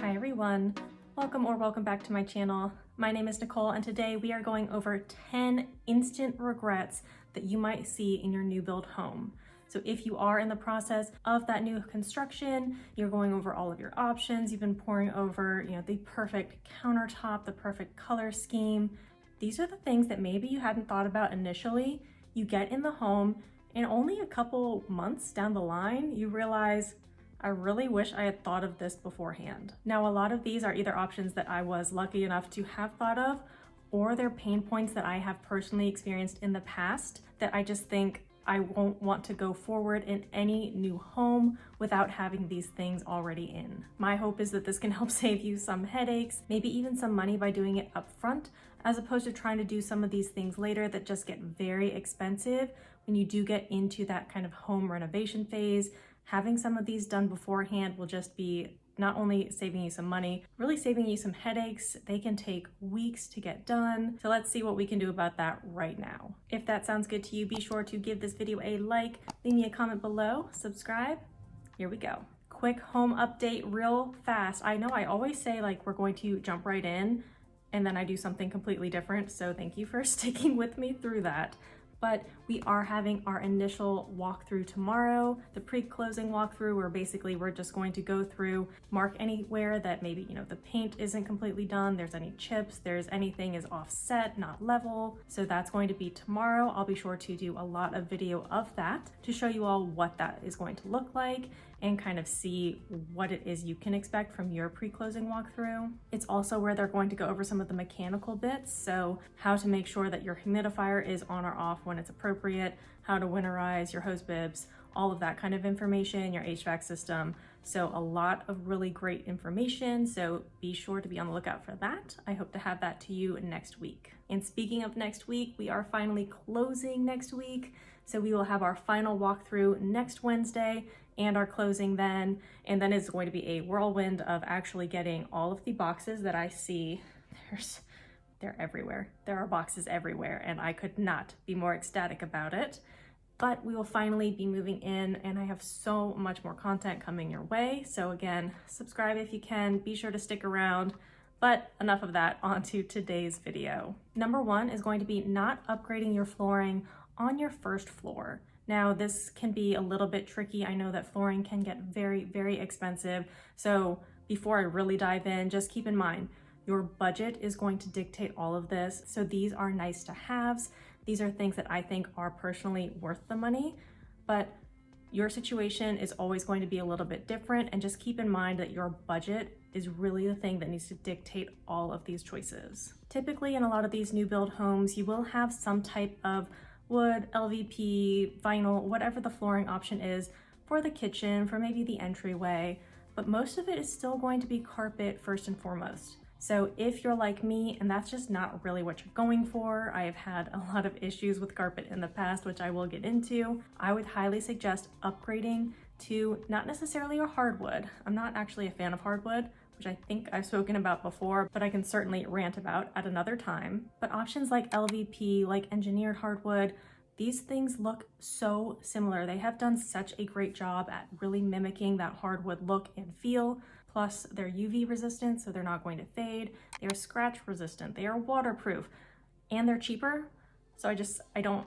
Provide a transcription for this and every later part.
Hi everyone, welcome back to my channel. My name is Nicole and today we are going over 10 instant regrets that you might see in your new build home. So if you are in the process of that new construction, you're going over all of your options, you've been poring over, the perfect countertop, the perfect color scheme. These are the things that maybe you hadn't thought about initially. You get in the home and only a couple months down the line, you realize, I really wish I had thought of this beforehand. Now, a lot of these are either options that I was lucky enough to have thought of, or they're pain points that I have personally experienced in the past that I just think I won't want to go forward in any new home without having these things already in. My hope is that this can help save you some headaches, maybe even some money by doing it up front, as opposed to trying to do some of these things later that just get very expensive when you do get into that kind of home renovation phase. Having some of these done beforehand will just be not only saving you some money, really saving you some headaches. They can take weeks to get done. So let's see what we can do about that right now. If that sounds good to you, be sure to give this video a like, leave me a comment below, subscribe. Here we go. Quick home update real fast. I know I always say like we're going to jump right in and then I do something completely different. So thank you for sticking with me through that. But we are having our initial walkthrough tomorrow, the pre-closing walkthrough, where basically we're just going to go through, mark anywhere that maybe, the paint isn't completely done, there's any chips, there's anything is offset, not level. So that's going to be tomorrow. I'll be sure to do a lot of video of that to show you all what that is going to look like and kind of see what it is you can expect from your pre-closing walkthrough. It's also where they're going to go over some of the mechanical bits, so how to make sure that your humidifier is on or off when it's appropriate, how to winterize your hose bibs, all of that kind of information, your HVAC system. So a lot of really great information, so be sure to be on the lookout for that. I hope to have that to you next week. And speaking of next week, we are finally closing next week. So we will have our final walkthrough next Wednesday and our closing then. And then it's going to be a whirlwind of actually getting all of the boxes that I see. They're everywhere. There are boxes everywhere and I could not be more ecstatic about it. But we will finally be moving in and I have so much more content coming your way. So again, subscribe if you can, be sure to stick around. But enough of that, on to today's video. Number one is going to be not upgrading your flooring on your first floor. Now this can be a little bit tricky. I know that flooring can get very, very expensive. So before I really dive in, just keep in mind, your budget is going to dictate all of this. So these are nice to haves. These are things that I think are personally worth the money, but your situation is always going to be a little bit different. And just keep in mind that your budget is really the thing that needs to dictate all of these choices. Typically in a lot of these new build homes, you will have some type of wood, LVP, vinyl, whatever the flooring option is for the kitchen, for maybe the entryway, but most of it is still going to be carpet first and foremost. So if you're like me and that's just not really what you're going for, I have had a lot of issues with carpet in the past, which I will get into, I would highly suggest upgrading to not necessarily a hardwood. I'm not actually a fan of hardwood, which I think I've spoken about before, but I can certainly rant about at another time. But options like LVP, like engineered hardwood, these things look so similar. They have done such a great job at really mimicking that hardwood look and feel. Plus they're UV resistant, so they're not going to fade. They are scratch resistant, they are waterproof, and they're cheaper. So I don't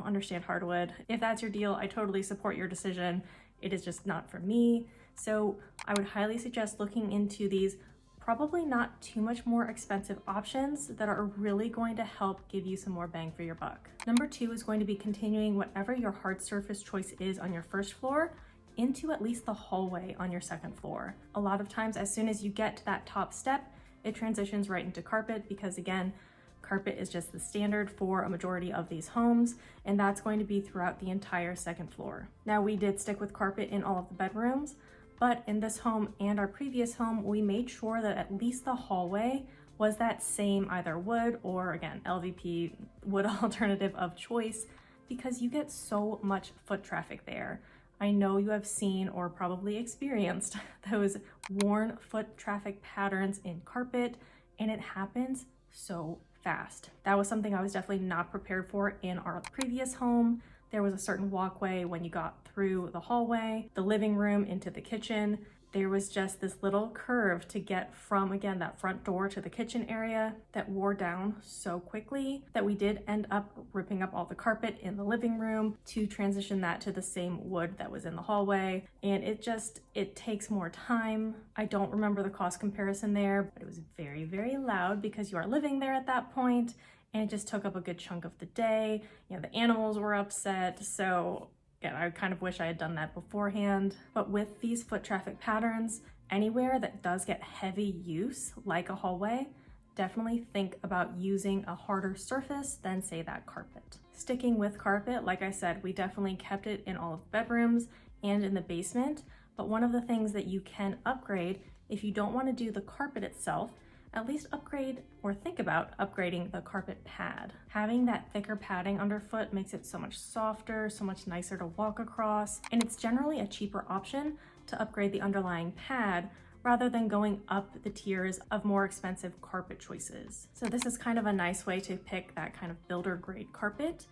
understand hardwood. If that's your deal, I totally support your decision. It is just not for me. So I would highly suggest looking into these probably not too much more expensive options that are really going to help give you some more bang for your buck. Number two is going to be continuing whatever your hard surface choice is on your first floor into at least the hallway on your second floor. A lot of times, as soon as you get to that top step, it transitions right into carpet because again, carpet is just the standard for a majority of these homes, and that's going to be throughout the entire second floor. Now, we did stick with carpet in all of the bedrooms, but in this home and our previous home, we made sure that at least the hallway was that same either wood or again, LVP wood alternative of choice because you get so much foot traffic there. I know you have seen or probably experienced those worn foot traffic patterns in carpet, and it happens so fast. That was something I was definitely not prepared for in our previous home. There was a certain walkway when you got through the hallway, the living room into the kitchen. there was just this little curve to get from, again, that front door to the kitchen area that wore down so quickly that we did end up ripping up all the carpet in the living room to transition that to the same wood that was in the hallway. And it takes more time. I don't remember the cost comparison there, but it was very, very loud because you are living there at that point, and it just took up a good chunk of the day. You know, the animals were upset, so yeah, I kind of wish I had done that beforehand. But with these foot traffic patterns, anywhere that does get heavy use, like a hallway, definitely think about using a harder surface than, say, that carpet. Sticking with carpet, like I said, we definitely kept it in all of the bedrooms and in the basement. But one of the things that you can upgrade, if you don't want to do the carpet itself, at least upgrade or think about upgrading the carpet pad. Having that thicker padding underfoot makes it so much softer, so much nicer to walk across, and it's generally a cheaper option to upgrade the underlying pad rather than going up the tiers of more expensive carpet choices. So this is kind of a nice way to pick that kind of builder grade carpet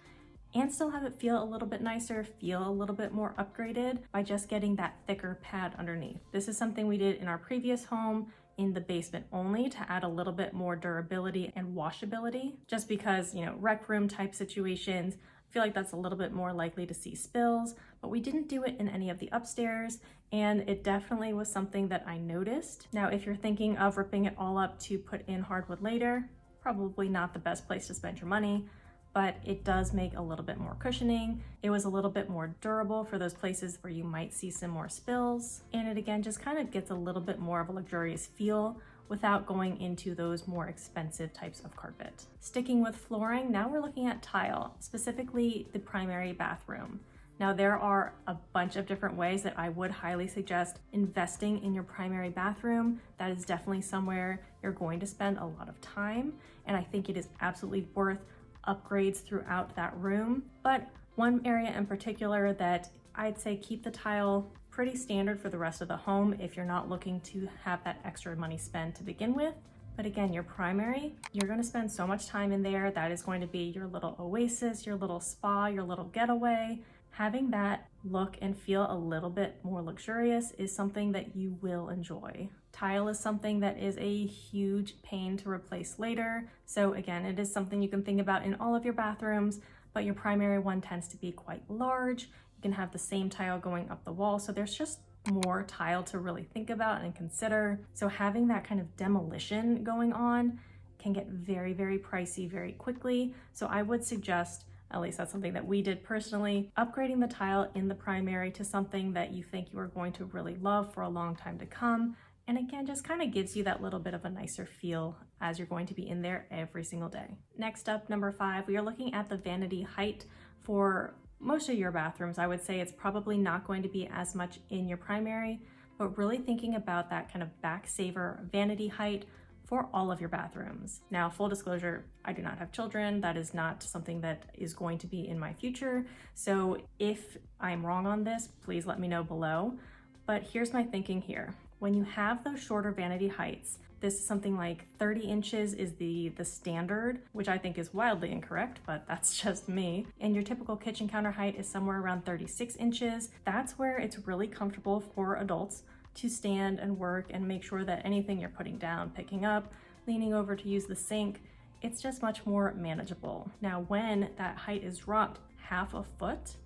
and still have it feel a little bit nicer, feel a little bit more upgraded by just getting that thicker pad underneath. This is something we did in our previous home in the basement only to add a little bit more durability and washability, just because, you know, rec room type situations, I feel like that's a little bit more likely to see spills, but we didn't do it in any of the upstairs, and it definitely was something that I noticed. Now, if you're thinking of ripping it all up to put in hardwood later, probably not the best place to spend your money, but it does make a little bit more cushioning. It was a little bit more durable for those places where you might see some more spills. And it again just kind of gets a little bit more of a luxurious feel without going into those more expensive types of carpet. Sticking with flooring, now we're looking at tile, specifically the primary bathroom. Now there are a bunch of different ways that I would highly suggest investing in your primary bathroom. That is definitely somewhere you're going to spend a lot of time, and I think it is absolutely worth upgrades throughout that room. But one area in particular that I'd say keep the tile pretty standard for the rest of the home if you're not looking to have that extra money spent to begin with. But again, your primary, you're going to spend so much time in there. That is going to be your little oasis, your little spa, your little getaway. Having that look and feel a little bit more luxurious is something that you will enjoy. Tile is something that is a huge pain to replace later. So again, it is something you can think about in all of your bathrooms, but your primary one tends to be quite large. You can have the same tile going up the wall. So there's just more tile to really think about and consider. So having that kind of demolition going on can get very, very pricey very quickly. So I would suggest, at least that's something that we did personally, upgrading the tile in the primary to something that you think you are going to really love for a long time to come. And again, just kind of gives you that little bit of a nicer feel as you're going to be in there every single day. Next up, number 5, we are looking at the vanity height for most of your bathrooms. I would say it's probably not going to be as much in your primary, but really thinking about that kind of back saver vanity height for all of your bathrooms. Now, full disclosure, I do not have children. That is not something that is going to be in my future. So if I'm wrong on this, please let me know below. But here's my thinking here. When you have those shorter vanity heights, this is something like 30 inches is the standard, which I think is wildly incorrect, but that's just me. And your typical kitchen counter height is somewhere around 36 inches. That's where it's really comfortable for adults to stand and work and make sure that anything you're putting down, picking up, leaning over to use the sink, it's just much more manageable. Now, when that height is dropped half a foot,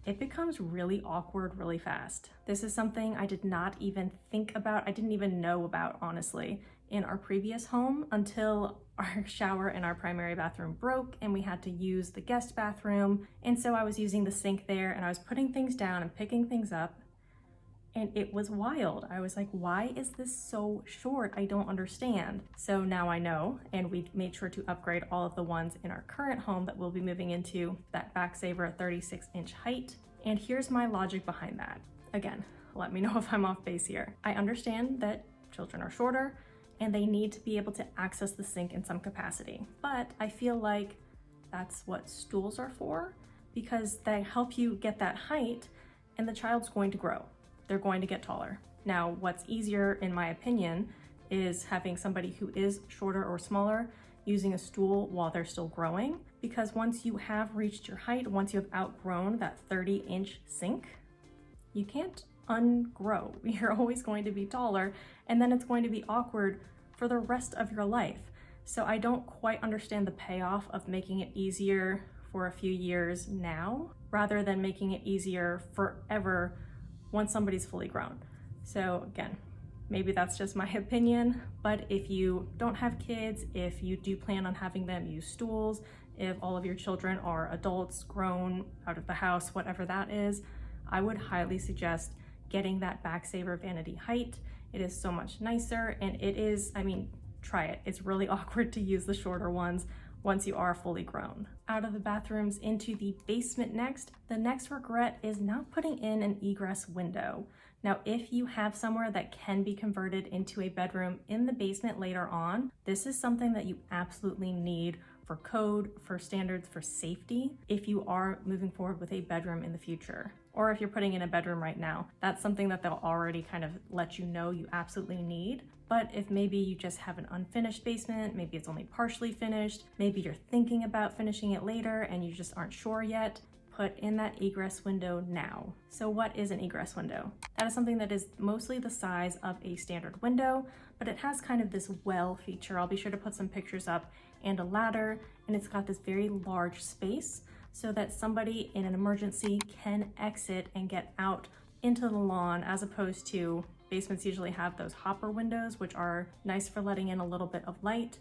it becomes really awkward really fast. This is something I did not even think about. I didn't even know about, honestly, in our previous home until our shower in our primary bathroom broke and we had to use the guest bathroom. And so I was using the sink there and I was putting things down and picking things up, and it was wild. I was like, why is this so short? I don't understand. So now I know, and we made sure to upgrade all of the ones in our current home that we'll be moving into that back saver 36-inch height. And here's my logic behind that. Again, let me know if I'm off base here. I understand that children are shorter and they need to be able to access the sink in some capacity, but I feel like that's what stools are for, because they help you get that height and the child's going to grow. They're going to get taller. Now, what's easier, in my opinion, is having somebody who is shorter or smaller using a stool while they're still growing, because once you have reached your height, once you have outgrown that 30-inch sink, you can't ungrow. You're always going to be taller, and then it's going to be awkward for the rest of your life. So I don't quite understand the payoff of making it easier for a few years now, rather than making it easier forever once somebody's fully grown. So again, maybe that's just my opinion, but if you don't have kids, if you do plan on having them use stools, if all of your children are adults, grown, out of the house, whatever that is, I would highly suggest getting that Backsaver vanity height. It is so much nicer, and it is, I mean, try it. It's really awkward to use the shorter ones once you are fully grown. Out of the bathrooms into the basement next, the next regret is not putting in an egress window. Now, if you have somewhere that can be converted into a bedroom in the basement later on, this is something that you absolutely need for code, for standards, for safety, if you are moving forward with a bedroom in the future. Or if you're putting in a bedroom right now, that's something that they'll already kind of let you know you absolutely need. But if maybe you just have an unfinished basement, maybe it's only partially finished, maybe you're thinking about finishing it later and you just aren't sure yet, put in that egress window now. So what is an egress window? That is something that is mostly the size of a standard window, but it has kind of this well feature. I'll be sure to put some pictures up, and a ladder, and it's got this very large space so that somebody in an emergency can exit and get out into the lawn, as opposed to basements usually have those hopper windows, which are nice for letting in a little bit of light,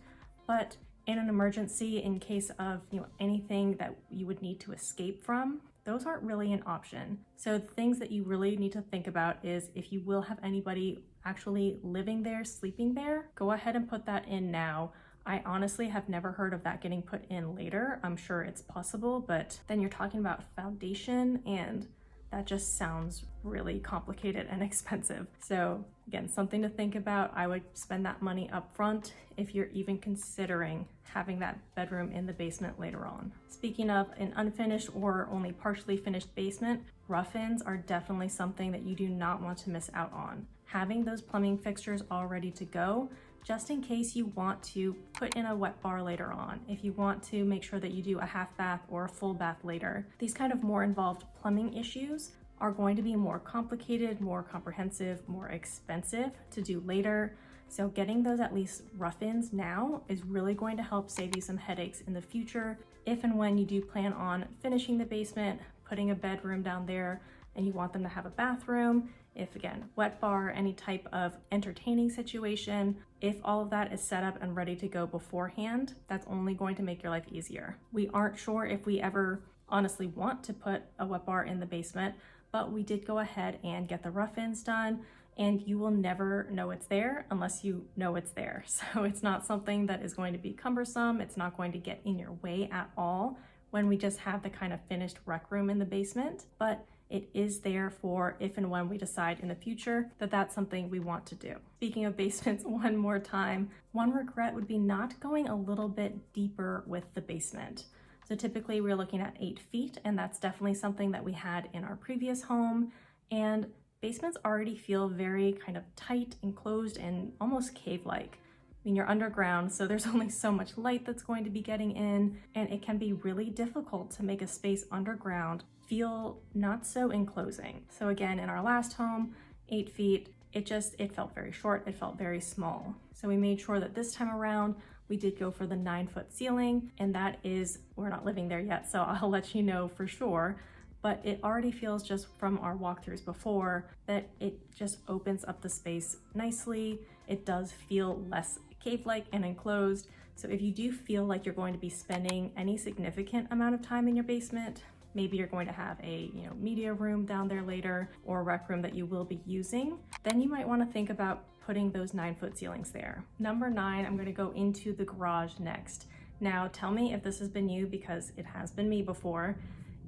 but in an emergency, in case of anything that you would need to escape from, those aren't really an option. So things that you really need to think about is if you will have anybody actually living there, sleeping there, go ahead and put that in now. I honestly have never heard of that getting put in later. I'm sure it's possible, but then you're talking about foundation, and that just sounds really complicated and expensive. So again, something to think about. I would spend that money up front if you're even considering having that bedroom in the basement later on. Speaking of an unfinished or only partially finished basement, rough-ins are definitely something that you do not want to miss out on. Having those plumbing fixtures all ready to go, just in case you want to put in a wet bar later on, if you want to make sure that you do a half bath or a full bath later. These kind of more involved plumbing issues are going to be more complicated, more comprehensive, more expensive to do later. So getting those at least rough-ins now is really going to help save you some headaches in the future if and when you do plan on finishing the basement, putting a bedroom down there, and you want them to have a bathroom. If again, wet bar, any type of entertaining situation, if all of that is set up and ready to go beforehand, that's only going to make your life easier. We aren't sure if we ever honestly want to put a wet bar in the basement, but we did go ahead and get the rough-ins done, and you will never know it's there unless you know it's there. So it's not something that is going to be cumbersome. It's not going to get in your way at all when we just have the kind of finished rec room in the basement, but it is there for if and when we decide in the future that that's something we want to do. Speaking of basements one more time, one regret would be not going a little bit deeper with the basement. So typically we're looking at 8 feet, and that's definitely something that we had in our previous home. And basements already feel very kind of tight, enclosed, and almost cave-like. I mean, you're underground, so there's only so much light that's going to be getting in, and it can be really difficult to make a space underground feel not so enclosing. So again, in our last home, 8 feet, it felt very short, it felt very small. So we made sure that this time around, we did go for the 9-foot ceiling, and that is, we're not living there yet, so I'll let you know for sure, but it already feels just from our walkthroughs before that it just opens up the space nicely. It does feel less cave-like and enclosed. So if you do feel like you're going to be spending any significant amount of time in your basement, maybe you're going to have a media room down there later, or a rec room that you will be using, then you might want to think about putting those 9-foot ceilings there. Number 9, I'm going to go into the garage next. Now tell me if this has been you, because it has been me before.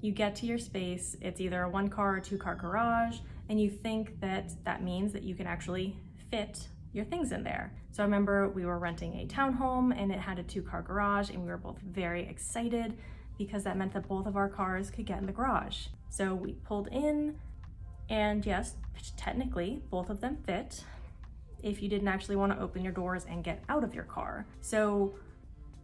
You get to your space, it's either a 1-car or 2-car garage, and you think that that means that you can actually fit your things in there. So I remember we were renting a townhome and it had a 2-car garage, and we were both very excited because that meant that both of our cars could get in the garage. So we pulled in, and yes, technically both of them fit if you didn't actually want to open your doors and get out of your car. So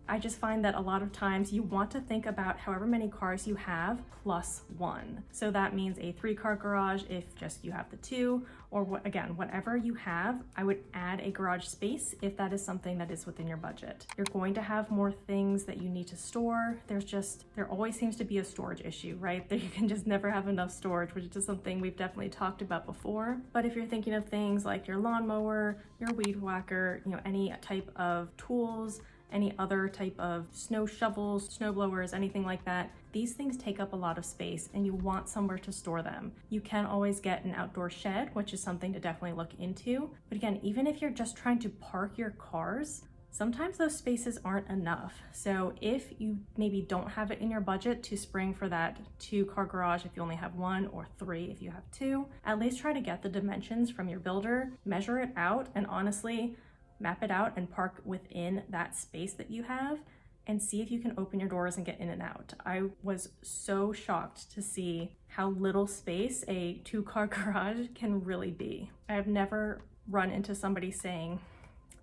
I just find that a lot of times you want to think about however many cars you have plus one. So that means a 3-car garage if just you have the 2, or whatever you have, I would add a garage space if that is something that is within your budget. You're going to have more things that you need to store. There always seems to be a storage issue, right? That you can just never have enough storage, which is something we've definitely talked about before. But if you're thinking of things like your lawnmower, your weed whacker, any type of tools, any other type of snow shovels, snow blowers, anything like that, these things take up a lot of space and you want somewhere to store them. You can always get an outdoor shed, which is something to definitely look into. But again, even if you're just trying to park your cars, sometimes those spaces aren't enough. So if you maybe don't have it in your budget to spring for that 2-car garage if you only have 1, or 3 if you have 2, at least try to get the dimensions from your builder, measure it out, and honestly, map it out and park within that space that you have and see if you can open your doors and get in and out. I was so shocked to see how little space a 2-car garage can really be. I have never run into somebody saying,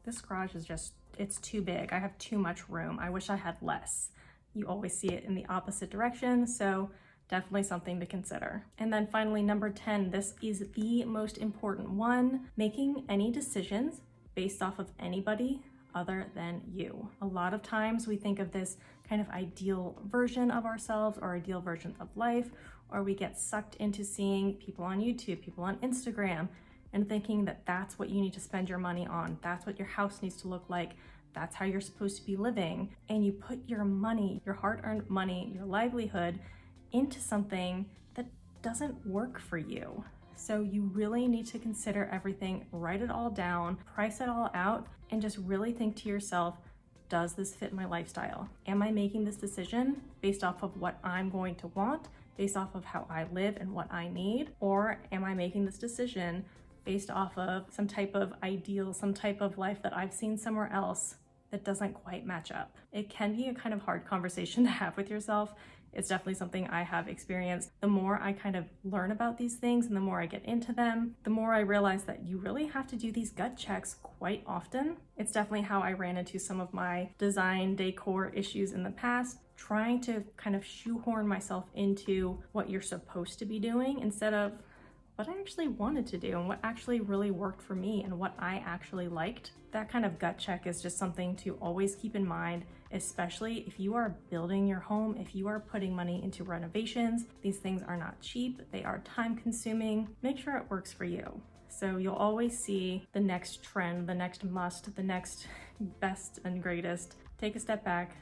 this garage is it's too big. I have too much room. I wish I had less. You always see it in the opposite direction. So definitely something to consider. And then finally, number 10, this is the most important one, making any decisions based off of anybody other than you. A lot of times we think of this kind of ideal version of ourselves or ideal version of life, or we get sucked into seeing people on YouTube, people on Instagram, and thinking that that's what you need to spend your money on. That's what your house needs to look like. That's how you're supposed to be living. And you put your money, your hard-earned money, your livelihood into something that doesn't work for you. So you really need to consider everything, write it all down, price it all out, and just really think to yourself, does this fit my lifestyle? Am I making this decision based off of what I'm going to want, based off of how I live and what I need? Or am I making this decision based off of some type of ideal, some type of life that I've seen somewhere else that doesn't quite match up? It can be a kind of hard conversation to have with yourself. It's definitely something I have experienced. The more I kind of learn about these things and the more I get into them, the more I realize that you really have to do these gut checks quite often. It's definitely how I ran into some of my design decor issues in the past, trying to kind of shoehorn myself into what you're supposed to be doing instead of what I actually wanted to do and what actually really worked for me and what I actually liked. That kind of gut check is just something to always keep in mind, especially if you are building your home, if you are putting money into renovations. These things are not cheap, they are time consuming. Make sure it works for you. So you'll always see the next trend, the next must, the next best and greatest. Take a step back,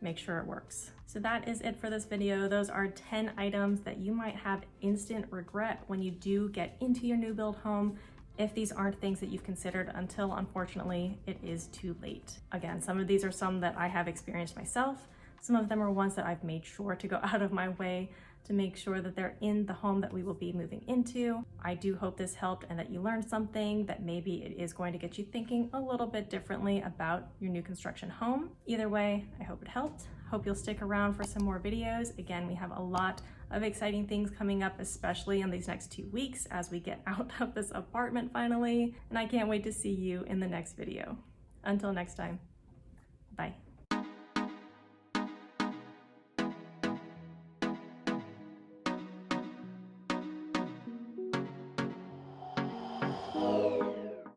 make sure it works. So that is it for this video. Those are 10 items that you might have instant regret when you do get into your new build home, if these aren't things that you've considered until, unfortunately, it is too late. Again, some of these are some that I have experienced myself. Some of them are ones that I've made sure to go out of my way to make sure that they're in the home that we will be moving into. I do hope this helped and that you learned something, that maybe it is going to get you thinking a little bit differently about your new construction home. Either way, I hope it helped. Hope you'll stick around for some more videos. Again, we have a lot of exciting things coming up, especially in these next 2 weeks as we get out of this apartment finally. And I can't wait to see you in the next video. Until next time, bye.